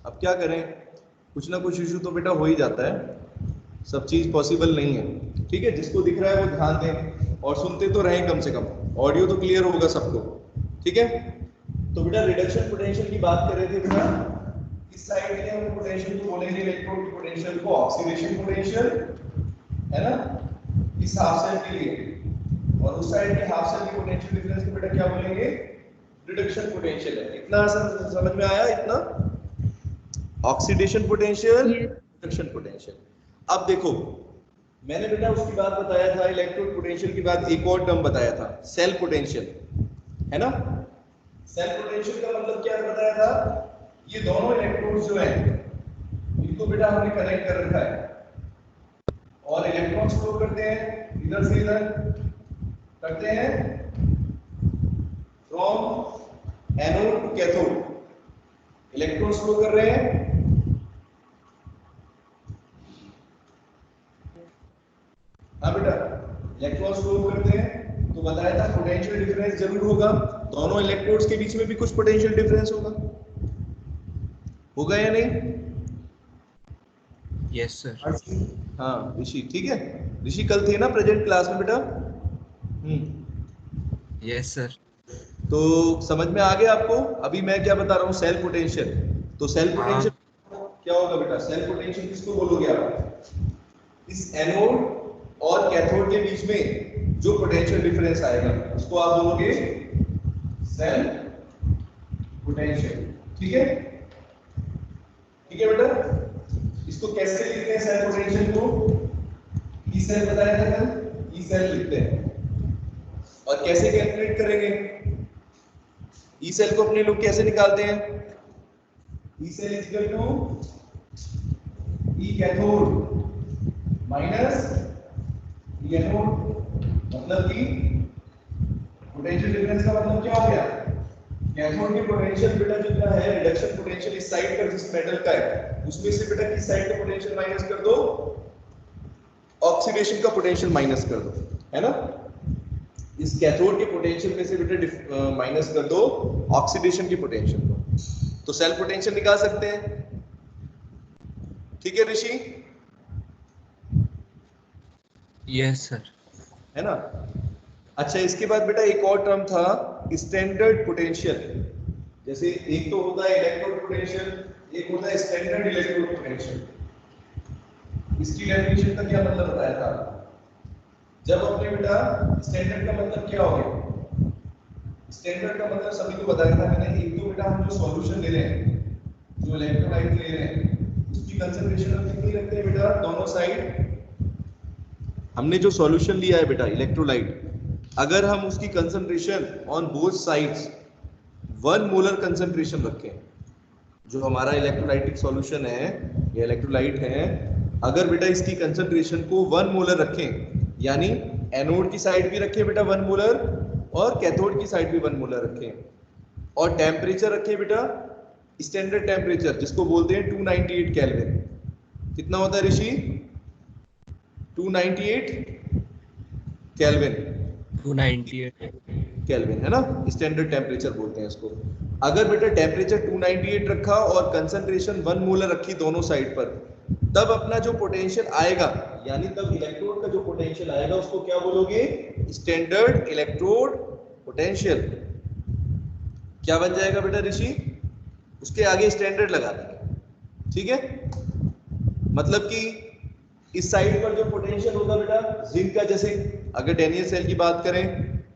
अब क्या करें, कुछ ना कुछ इशू तो बेटा हो ही जाता है, सब चीज पॉसिबल नहीं है। ठीक है, जिसको दिख रहा है वो ध्यान दें और सुनते तो रहें, कम से कम ऑडियो तो क्लियर होगा सबको। ठीक है, तो बेटा रिडक्शन पोटेंशियल की बात कर रहे थे बेटा। इस साइड के हम पोटेंशियल को बोलेंगे, इलेक्ट्रोड की पोटेंशियल को ऑक्सीडेशन पोटेंशियल, है ना, इस हाफ सेल के लिए। और उस साइड के हाफ सेल की पोटेंशियल डिफरेंस को बेटा क्या बोलेंगे, रिडक्शन पोटेंशियल है। इतना समझ में आया? इतना ऑक्सीडेशन पोटेंशियल, रिडक्शन पोटेंशियल। अब देखो, मैंने बेटा उसकी बात बताया था, इलेक्ट्रोड पोटेंशियल की बात एक और टर्म बताया था, सेल पोटेंशियल, है ना। सेल पोटेंशियल का मतलब क्या बताया था, ये दोनों इलेक्ट्रोड्स जो हैं इनको बेटा हमने कनेक्ट कर रखा है और इलेक्ट्रॉन्स फ्लो करते हैं इधर से इधर, करते हैं from anode to cathode, electrons flow कर रहे हैं। हाँ बेटा, इलेक्ट्रॉन्स फ्लो करते हैं तो बताया था पोटेंशियल डिफरेंस जरूर होगा, दोनों इलेक्ट्रोड्स के बीच में भी कुछ पोटेंशियल डिफरेंस होगा, होगा या नहीं? Yes sir. हाँ ऋषि, ठीक है, ऋषि कल थे ना प्रेजेंट क्लास में बेटा? Yes sir. तो समझ में आ गया आपको? अभी मैं क्या बता रहा हूँ, सेल पोटेंशियल। तो सेल पोटेंशियल क्या होगा बेटा, सेल पोटेंशियल किसको बोलोगे आप, इस एनोड और कैथोड के बीच में जो पोटेंशियल डिफरेंस आएगा उसको आप बोलोगे सेल पोटेंशियल। ठीक है, ठीक है बेटा। इसको कैसे लिखते हैं सेल पोटेंशियल को, ई सेल बताया था कल, ई सेल लिखते हैं। और कैसे कैलकुलेट करेंगे ई सेल को, अपने लोग कैसे निकालते हैं, E cell is equal to E cathode minus E anode, मतलब कि पोटेंशियल डिफरेंस का मतलब क्या हो गया, कैथोड की पोटेंशियल बेटा जितना है, रिडक्शन पोटेंशियल इस साइड पर जिस मेटल का है उसमें से बेटा किस साइड का पोटेंशियल माइनस कर दो, ऑक्सीडेशन का पोटेंशियल माइनस कर दो, है ना। इस कैथोड के पोटेंशियल में से बेटा माइनस कर दो ऑक्सीडेशन की पोटेंशियल को, तो सेल पोटेंशियल निकाल सकते हैं। ठीक है ऋषि? Yes sir. है ना। अच्छा, इसके बाद बेटा एक और टर्म था स्टैंडर्ड पोटेंशियल। जैसे एक तो होता है इलेक्ट्रोड पोटेंशियल, एक होता है स्टैंडर्ड इलेक्ट्रोड पोटेंशियल। इसकी डेफिनेशन का क्या मतलब बताया था, जब अपने बेटा स्टैंडर्ड का मतलब क्या हो गया, स्टैंडर्ड का मतलब सभी को बताया था मैंने। एक तो बेटा हम जो सॉल्यूशन ले रहे हैं, जो इलेक्ट्रोलाइट ले रहे हैं, उसकी कंसंट्रेशन हम कितनी रखते हैं बेटा, दोनों साइड। हमने जो सॉल्यूशन लिया है बेटा इलेक्ट्रोलाइट, अगर हम उसकी concentration on both sides 1 molar concentration रखें, जो हमारा इलेक्ट्रोलाइटिक सॉल्यूशन है या इलेक्ट्रोलाइट है, अगर बेटा इसकी कंसंट्रेशन को 1 मोलर रखें, यानी एनोड की साइड भी रखें बेटा 1 मोलर और कैथोड की साइड भी 1 मोलर रखें, और टेम्परेचर रखें बेटा स्टैंडर्ड टेम्परेचर जिसको बोलते हैं 298 केल्विन। कितना होता है ऋषि, 298 केल्विन, 298 केल्विन, है ना, स्टैंडर्ड टेम्परेचर बोलते हैं इसको। अगर बेटा टेम्परेचर 298 रखा और कंसंट्रेशन 1 मोलर रखी दोनों साइड पर, तब अपना जो पोटेंशियल आएगा, यानी तब इलेक्ट्रोड का जो पोटेंशियल आएगा उसको क्या बोलोगे, स्टैंडर्ड इलेक्ट्रोड पोटेंशियल। क्या बन जाएगा बेटा ऋषि, उसके आगे स्टैंडर्ड लगा देंगे। ठीक है, मतलब कि इस साइड पर जो पोटेंशियल होगा बेटा जिंक का, जैसे अगर डेनियल सेल की बात करें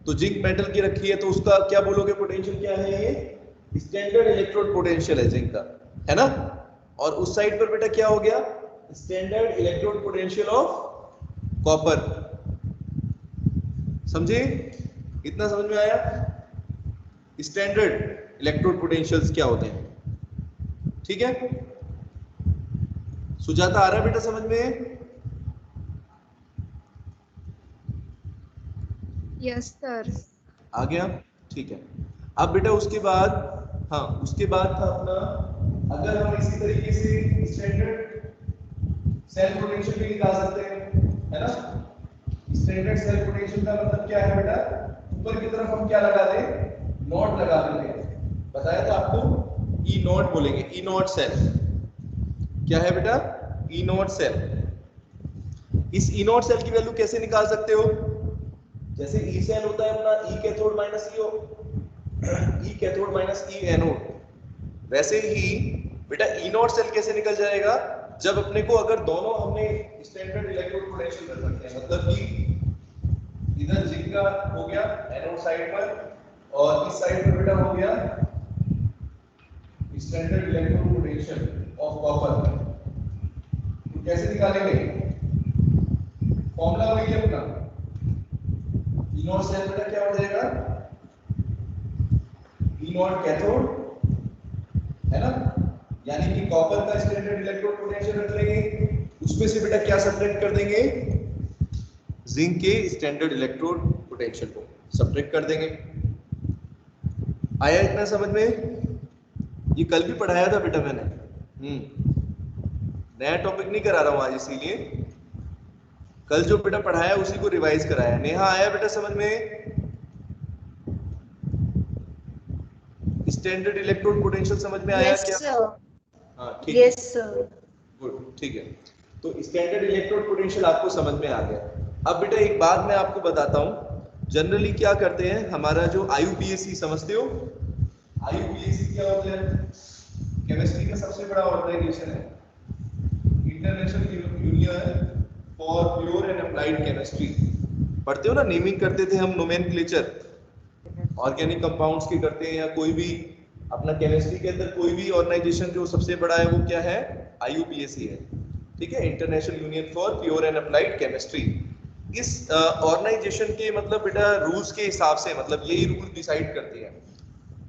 तो जिंक मेटल की रखी है, तो उसका क्या बोलोगे, पोटेंशियल क्या है, ये स्टैंडर्ड इलेक्ट्रोड पोटेंशियल है जिंक का, है ना। और उस साइड पर बेटा क्या हो गया, standard electrode potential of copper. समझे, इतना समझ में आया, स्टैंडर्ड इलेक्ट्रोड पोटेंशियल्स क्या होते हैं। ठीक है, सुजाता आ रहा है बेटा समझ में? Yes sir. आ गया, ठीक है। अब बेटा उसके बाद, हाँ उसके बाद था अपना, अगर हम इसी तरीके से स्टैंडर्ड सेल पोटेंशियल भी निकाल सकते हैं, है ना। स्टैंडर्ड सेल पोटेंशियल का मतलब क्या है बेटा, ऊपर की तरफ हम क्या लगा दें, नॉट लगा देते हैं, बताया था आपको। ई नॉट बोलेंगे, ई नॉट सेल। क्या है बेटा? ई नॉट सेल। इस ई नॉट सेल की वैल्यू कैसे निकाल सकते हो? जैसे ई सेल होता है अपना E cathode minus E cathode minus E anode, वैसे ही बेटा ई नॉट सेल कैसे निकल जाएगा? जब अपने को अगर दोनों हमने स्टैंडर्ड इलेक्ट्रोड पोटेंशियल कर रखे हैं, मतलब कि इधर जिंक का हो गया एनोड साइड पर और इस साइड पर बेटा हो गया standard electrode potential of copper, तो कैसे निकालेंगे? फॉर्मूला वही है अपना, ई नॉट सेल बेटा क्या हो जाएगा? ई नॉट कैथोड, है ना, यानी कि कॉपर का स्टैंडर्ड इलेक्ट्रोड पोटेंशियल रख लेंगे, उसमें से बेटा क्या सब्ट्रैक्ट कर देंगे? जिंक के स्टैंडर्ड इलेक्ट्रोड पोटेंशियल को सब्ट्रैक्ट कर देंगे। आया इतना समझ में? ये कल भी पढ़ाया था बेटा मैंने, नया टॉपिक नहीं करा रहा हूं आज, इसीलिए कल जो बेटा पढ़ाया उसी को रिवाइज कराया। नेहा आया बेटा समझ में? स्टैंडर्ड इलेक्ट्रोड पोटेंशियल समझ में आया? Yes, क्या? sir. हाँ ठीक Yes, है, sir. गुड, ठीक है। तो स्टैंडर्ड इलेक्ट्रोड पोटेंशियल आपको समझ में आ गया। अब बेटा एक बात मैं आपको बताता हूँ, जनरली क्या करते हैं, हमारा जो IUPAC समझते हो? IUPAC क्या होता है? केमिस्ट्री का सबसे बड़ा ऑर्गेनाइजेशन है, international union for pure and applied chemistry. पढ़ते हो ना, नेमिंग करते थे हम, नोमेनक्लेचर ऑर्गेनिक कंपाउंड्स के करते हैं, या कोई भी अपना केमिस्ट्री के अंदर कोई भी ऑर्गेनाइजेशन जो सबसे बड़ा है वो क्या है? IUPAC है, ठीक है, international union for pure and applied chemistry. इस ऑर्गेनाइजेशन के मतलब बेटा रूल्स के हिसाब से, मतलब यही रूल डिसाइड करते हैं,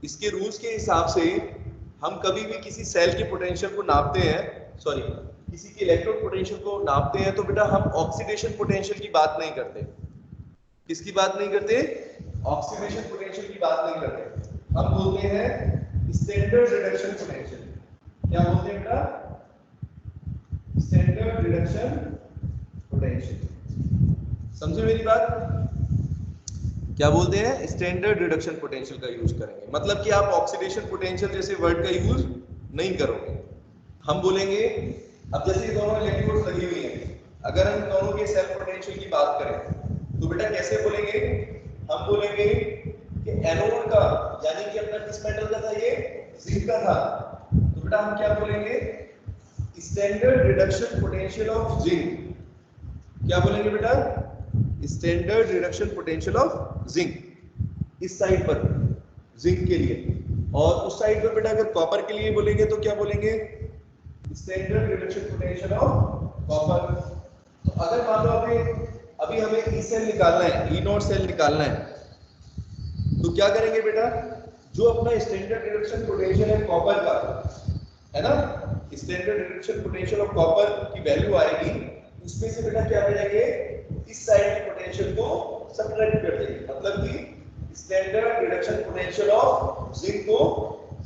इसके रूल्स के हिसाब से हम कभी भी किसी सेल के पोटेंशियल को नापते हैं, सॉरी किसी के इलेक्ट्रोड पोटेंशियल को नापते हैं, तो बेटा हम ऑक्सीडेशन पोटेंशियल की बात नहीं करते। किसकी बात नहीं करते? ऑक्सीडेशन पोटेंशियल की बात नहीं करते, हम बोलते हैं स्टैंडर्ड रिडक्शन पोटेंशियल। क्या बोलते हैं बेटा? Standard reduction potential. समझे मेरी बात? क्या बोलते हैं? स्टैंडर्ड रिडक्शन पोटेंशियल का यूज करेंगे, मतलब कि आप ऑक्सीडेशन पोटेंशियल जैसे वर्ड का यूज नहीं करोगे। हम बोलेंगे, अब जैसे ये दोनों इलेक्ट्रोड्स लगी हुई हैं, अगर हम दोनों के सेल्फ पोटेंशियल की बात करें तो बेटा कैसे बोलेंगे? हम बोलेंगे कि एनोड का, यानी कि अपना किस मेटल का था ये? जिंक का था, तो बेटा हम क्या बोलेंगे? Standard reduction potential of zinc. क्या बोलेंगे बेटा? Standard reduction potential of zinc इस साइड पर जिंक के लिए, और उस साइड पर बेटा अगर कॉपर के लिए बोलेंगे तो क्या बोलेंगे? Standard reduction potential of copper. तो अगर मान लो अभी हमें ई सेल निकालना है, ई नॉट सेल निकालना है, तो क्या करेंगे बेटा? जो अपना स्टैंडर्ड रिडक्शन पोटेंशियल है कॉपर का, है ना, standard reduction potential of copper की वैल्यू आएगी, उसमें से बेटा क्या करेंगे? इस साइड के पोटेंशियल को सब्ट्रैक्ट कर देंगे, मतलब कि standard reduction potential of zinc को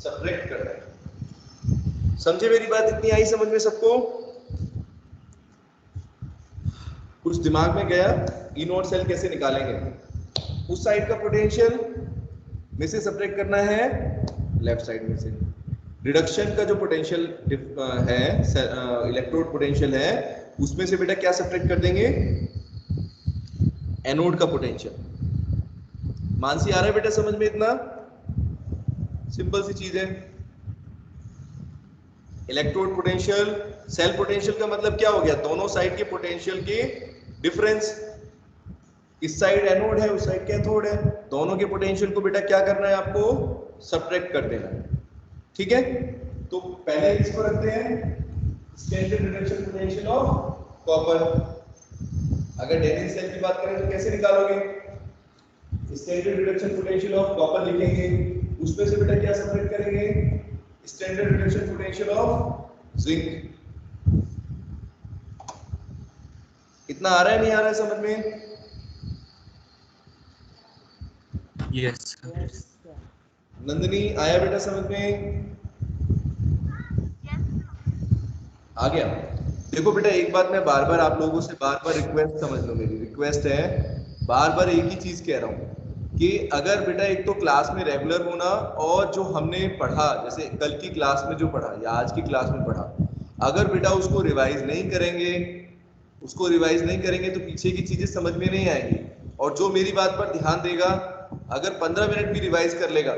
सब्ट्रैक्ट कर देंगे। समझे मेरी बात? इतनी आई समझ में सबको? कुछ दिमाग में गया? ई नॉट सेल कैसे निकालेंगे? उस साइड का पोटेंशियल में से सब्ट्रैक्ट करना है लेफ्ट साइड में से। रिडक्शन का जो पोटेंशियल है, इलेक्ट्रोड पोटेंशियल है, उसमें से बेटा क्या सब्ट्रैक्ट कर देंगे? एनोड का पोटेंशियल। मानसी आ रहा है बेटा समझ में? इतना सिंपल सी चीज है। इलेक्ट्रोड पोटेंशियल, सेल पोटेंशियल का मतलब क्या हो गया? दोनों साइड के पोटेंशियल के डिफरेंस। इस साइड एनोड है, उस साइड कैथोड है, दोनों के पोटेंशियल को बेटा क्या करना है? आपको सब्ट्रैक्ट कर देना है, ठीक है। तो पहले इसको रखते हैं standard reduction potential of copper. अगर डेनिस सेल की बात करें तो कैसे निकालोगे? Standard reduction potential of copper लिखेंगे, उसमें से बेटा क्या सब्ट्रैक्ट करेंगे? Standard reduction potential of zinc. इतना आ रहा है नहीं आ रहा है समझ में? Yes sir. नंदिनी आया बेटा समझ में? आ गया? देखो बेटा एक बात मैं बार बार आप लोगों से बार बार रिक्वेस्ट समझ लो, मेरी रिक्वेस्ट है, बार बार एक ही चीज कह रहा हूं, कि अगर बेटा एक तो क्लास में रेगुलर होना, और जो हमने पढ़ा जैसे कल की क्लास में जो पढ़ा या आज की क्लास में पढ़ा, अगर बेटा उसको रिवाइज नहीं करेंगे तो पीछे की चीजें समझ में नहीं आएंगी। और जो मेरी बात पर ध्यान देगा, अगर 15 मिनट भी रिवाइज कर लेगा,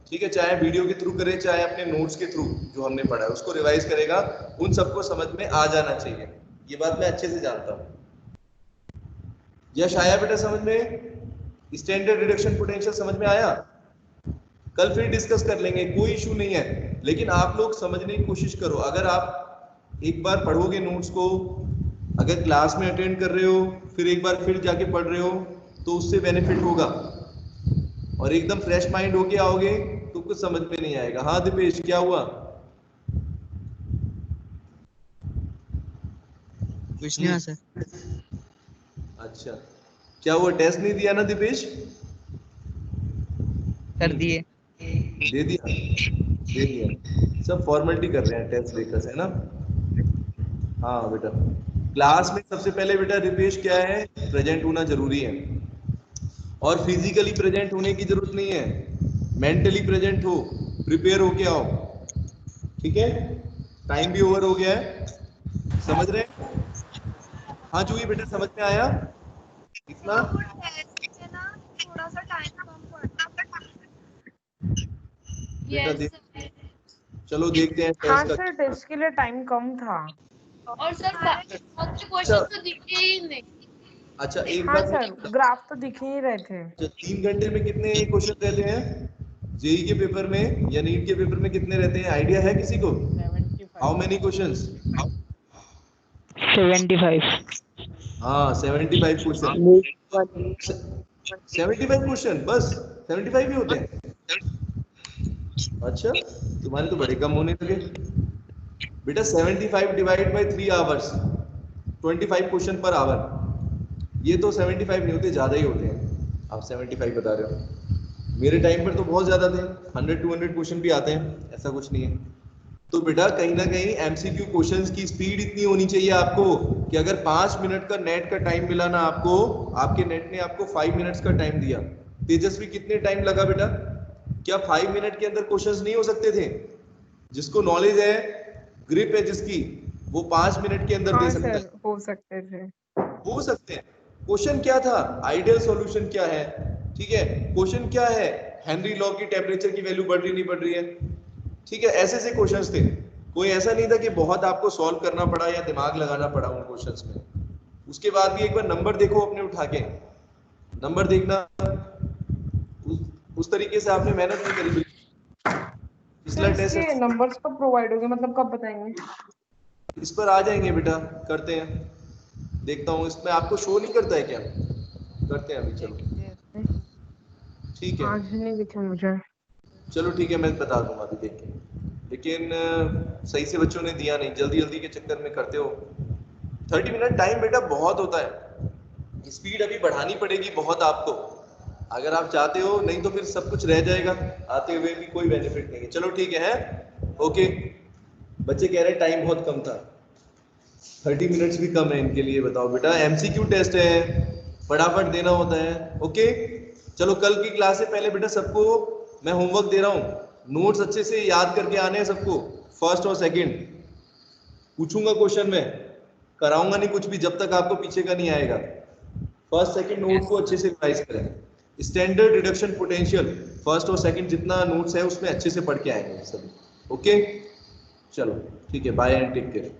ठीक है, चाहे वीडियो के थ्रू करे चाहे अपने नोट्स के थ्रू जो हमने पढ़ा है उसको रिवाइज करेगा, उन सबको समझ में आ जाना चाहिए। ये बात मैं अच्छे से जानता हूँ। यश आया बेटा समझ में? स्टैंडर्ड रिडक्शन पोटेंशियल समझ में आया? कल फिर डिस्कस कर लेंगे, कोई इशू नहीं है, लेकिन आप लोग समझने की कोशिश करो। अगर आप एक बार पढ़ोगे नोट्स को, अगर क्लास में अटेंड कर रहे हो, फिर एक बार फिर जाके पढ़ रहे हो, तो उससे बेनिफिट होगा। और एकदम फ्रेश माइंड होके आओगे तो कुछ समझ में नहीं आएगा। हाँ दीपेश, क्या हुआ? कुछ नहीं हुआ सर। अच्छा, क्या हुआ? टेस्ट नहीं दिया ना दीपेश? कर दिए। दे दिया। सब फॉर्मेलिटी कर रहे हैं टेस्ट देकर, है ना? हाँ बेटा, क्लास में सबसे पहले बेटा दीपेश क्या है, प्रेजेंट होना जरूरी है। और फिजिकली प्रेजेंट होने की जरूरत नहीं है, मेंटली प्रेजेंट हो, प्रिपेयर होके आओ, ठीक है? टाइम भी ओवर हो गया है, समझ रहे हैं? हाँ जूही बेटा, समझ में आया इतना? वो टेस्ट में ना थोड़ा सा टाइम कम पड़ता बेटा है। देख, चलो देखते हैं हाँ टेस्ट सर, टेस्ट के लिए टाइम कम था। और सर बहुत से क्वेश्चन तो दिखे ही नहीं। अच्छा एक हाँ बात सर, ग्राफ तो दिख ही रहे थे। 3 घंटे में कितने क्वेश्चन रहते हैं जेई के पेपर में या नीट के पेपर में? कितने रहते हैं, आइडिया है किसी को? How many questions? 75। हाँ 75 क्वेश्चन। 75 क्वेश्चन बस? 75 ही होते हैं? अच्छा, तुम्हारे तो बड़े कम होने लगे बेटा। 75 divide by 3 hours, 25 question per hour. ये तो 75 नहीं होते, ज्यादा ही होते हैं। आप 75 बता रहे हो, मेरे टाइम पर तो बहुत ज्यादा थे, 100-200 क्वेश्चन भी आते हैं, ऐसा कुछ नहीं है। तो बेटा कहीं ना कहीं एमसीक्यू क्वेश्चंस की स्पीड इतनी होनी चाहिए आपको कि अगर 5 मिनट का नेट का टाइम मिला ना आपको, आपके नेट ने आपको 5 मिनट्स का टाइम दिया। तेजस्वी कितने टाइम लगा बेटा? क्या 5 मिनट के अंदर क्वेश्चंस नहीं हो सकते थे? जिसको नॉलेज है, ग्रिप है जिसकी, वो 5 मिनट के अंदर हाँ दे सकता है। सर, हो सकते थे। हो सकते हैं। क्वेश्चन क्या था, आइडियल सॉल्यूशन क्या है, ठीक है? क्वेश्चन क्या है, हेनरी लॉ की टेम्परेचर की वैल्यू बढ़ रही नहीं बढ़ रही है, ठीक है? ऐसे से क्वेश्चंस थे। कोई ऐसा नहीं था कि बहुत आपको सॉल्व करना पड़ा या दिमाग लगाना पड़ा उन क्वेश्चंस में। उसके बाद भी एक बार नंबर देखो अपने उठा के, नंबर देखना, उस तरीके से आपने मेहनत नहीं करी। पिछला सर, इसके टेस्ट नंबर्स कब प्रोवाइड होंगे, मतलब कब बताएंगे? इस पर आ जाएंगे बेटा, करते हैं, देखता हूँ। इसमें आपको शो नहीं करता है क्या? करते हैं अभी, चलो ठीक है। आज नहीं दिखे मुझे। चलो ठीक है, मैं बता दूंगा अभी देख के, लेकिन सही से बच्चों ने दिया नहीं, जल्दी जल्दी के चक्कर में करते हो। 30 मिनट टाइम बेटा बहुत होता है, स्पीड अभी बढ़ानी पड़ेगी बहुत आपको अगर आप चाहते हो, नहीं तो फिर सब कुछ रह जाएगा, आते हुए भी कोई बेनिफिट नहीं है। चलो ठीक है, ओके। बच्चे कह रहे हैं टाइम बहुत कम था, 30 मिनट्स भी कम है इनके लिए। बताओ बेटा, एमसीक्यू टेस्ट है, फटाफट देना होता है, ओके। चलो कल की क्लास से पहले बेटा सबको मैं होमवर्क दे रहा हूँ, नोट्स अच्छे से याद करके आने हैं सबको, फर्स्ट और सेकंड। पूछूंगा क्वेश्चन में, कराऊंगा नहीं कुछ भी जब तक आपको पीछे का नहीं आएगा। फर्स्ट सेकंड नोट को अच्छे से रिवाइज करें। स्टैंडर्ड रिडक्शन पोटेंशियल फर्स्ट और सेकंड जितना नोट्स है उसमें अच्छे से पढ़ के आएंगे सभी, ओके। चलो ठीक है, बाय एंड टेक केयर।